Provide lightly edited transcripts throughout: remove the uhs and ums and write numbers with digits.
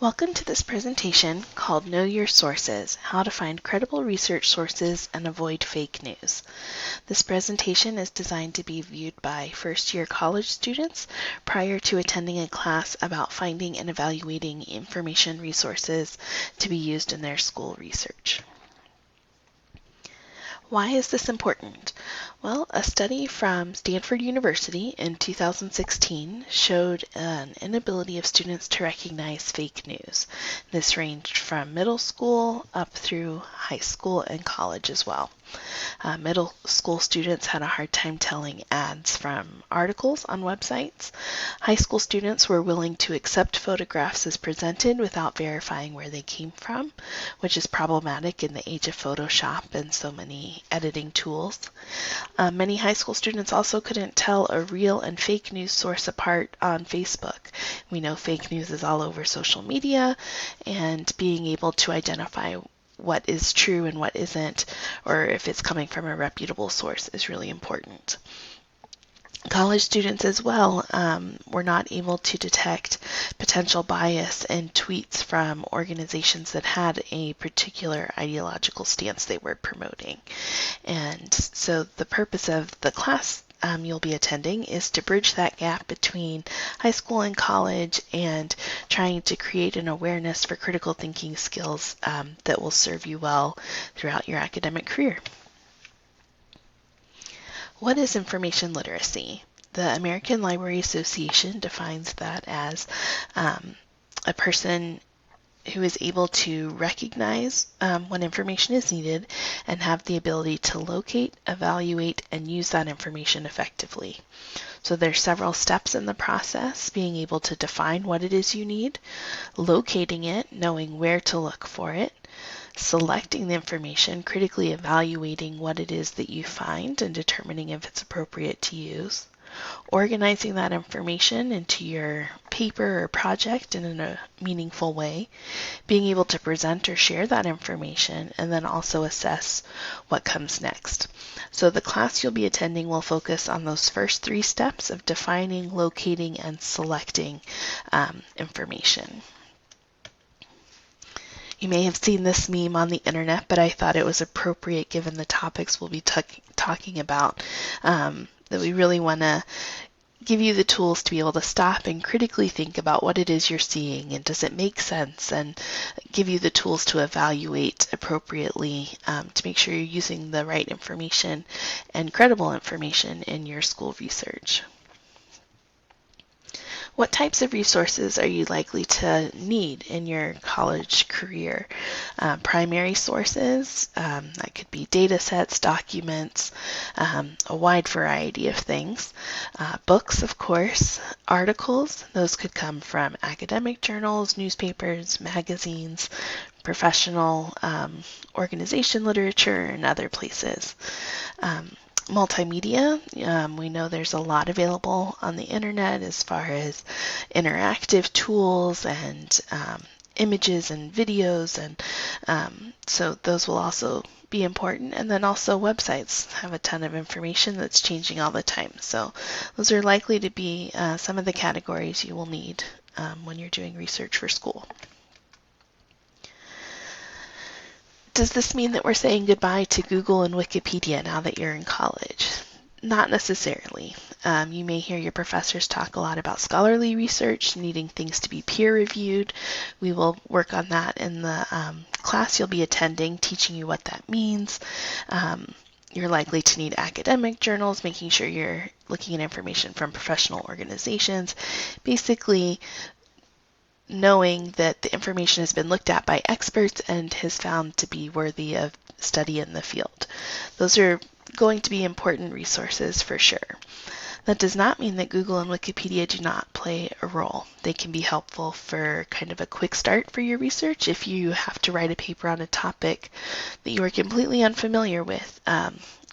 Welcome to this presentation called Know Your Sources, How to Find Credible Research Sources and Avoid Fake News. This presentation is designed to be viewed by first-year college students prior to attending a class about finding and evaluating information resources to be used in their school research. Why is this important? Well, a study from Stanford University in 2016 showed an inability of students to recognize fake news. This ranged from middle school up through high school and college as well. Middle school students had a hard time telling ads from articles on websites. High school students were willing to accept photographs as presented without verifying where they came from, which is problematic in the age of Photoshop and so many editing tools. Many high school students also couldn't tell a real and fake news source apart on Facebook. We know fake news is all over social media, and being able to identify what is true and what isn't, or if it's coming from a reputable source, is really important. College students as well were not able to detect potential bias in tweets from organizations that had a particular ideological stance they were promoting. And so the purpose of the class you'll be attending is to bridge that gap between high school and college and trying to create an awareness for critical thinking skills that will serve you well throughout your academic career. What is information literacy? The American Library Association defines that as a person who is able to recognize when information is needed and have the ability to locate, evaluate, and use that information effectively. So there's several steps in the process: being able to define what it is you need, locating it, knowing where to look for it, selecting the information, critically evaluating what it is that you find and determining if it's appropriate to use, organizing that information into your paper or project in a meaningful way, being able to present or share that information, and then also assess what comes next. So the class you'll be attending will focus on those first three steps of defining, locating, and selecting information. You may have seen this meme on the internet, but I thought it was appropriate given the topics we'll be talking about, that we really want to give you the tools to be able to stop and critically think about what it is you're seeing and does it make sense, and give you the tools to evaluate appropriately to make sure you're using the right information and credible information in your school research. What types of resources are you likely to need in your college career? Primary sources, that could be data sets, documents, a wide variety of things. Books, of course, articles, those could come from academic journals, newspapers, magazines, professional organization literature, and other places. Multimedia, we know there's a lot available on the internet as far as interactive tools and images and videos, and so those will also be important. And then also websites have a ton of information that's changing all the time. So those are likely to be some of the categories you will need when you're doing research for school. Does this mean that we're saying goodbye to Google and Wikipedia now that you're in college? Not necessarily. You may hear your professors talk a lot about scholarly research, needing things to be peer-reviewed. We will work on that in the class you'll be attending, teaching you what that means. You're likely to need academic journals, making sure you're looking at information from professional organizations. Basically, knowing that the information has been looked at by experts and is found to be worthy of study in the field. Those are going to be important resources for sure. That does not mean that Google and Wikipedia do not play a role. They can be helpful for kind of a quick start for your research if you have to write a paper on a topic that you are completely unfamiliar with.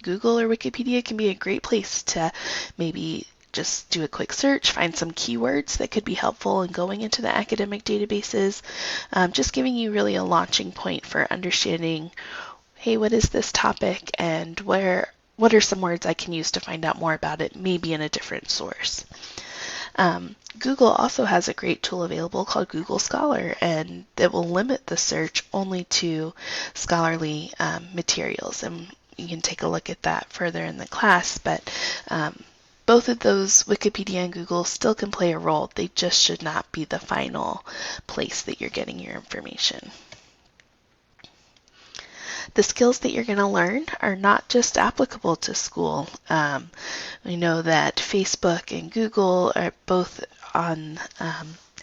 Google or Wikipedia can be a great place to maybe just do a quick search, find some keywords that could be helpful in going into the academic databases, just giving you really a launching point for understanding, hey, what is this topic, and what are some words I can use to find out more about it, maybe in a different source. Google also has a great tool available called Google Scholar, and it will limit the search only to scholarly materials. And you can take a look at that further in the class, but both of those, Wikipedia and Google, still can play a role. They just should not be the final place that you're getting your information. The skills that you're going to learn are not just applicable to school. We know that Facebook and Google are both on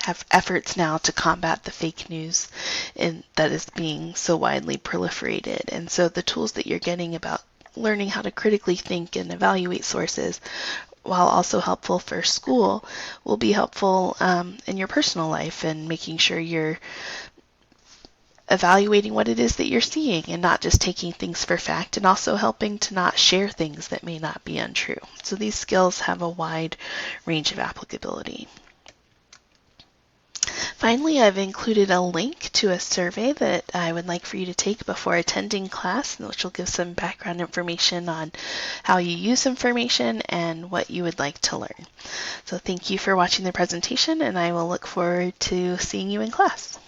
have efforts now to combat the fake news that is being so widely proliferated. And so the tools that you're getting about learning how to critically think and evaluate sources, while also helpful for school, will be helpful in your personal life and making sure you're evaluating what it is that you're seeing and not just taking things for fact, and also helping to not share things that may not be untrue. So these skills have a wide range of applicability. Finally, I've included a link to a survey that I would like for you to take before attending class, which will give some background information on how you use information and what you would like to learn. So thank you for watching the presentation, and I will look forward to seeing you in class.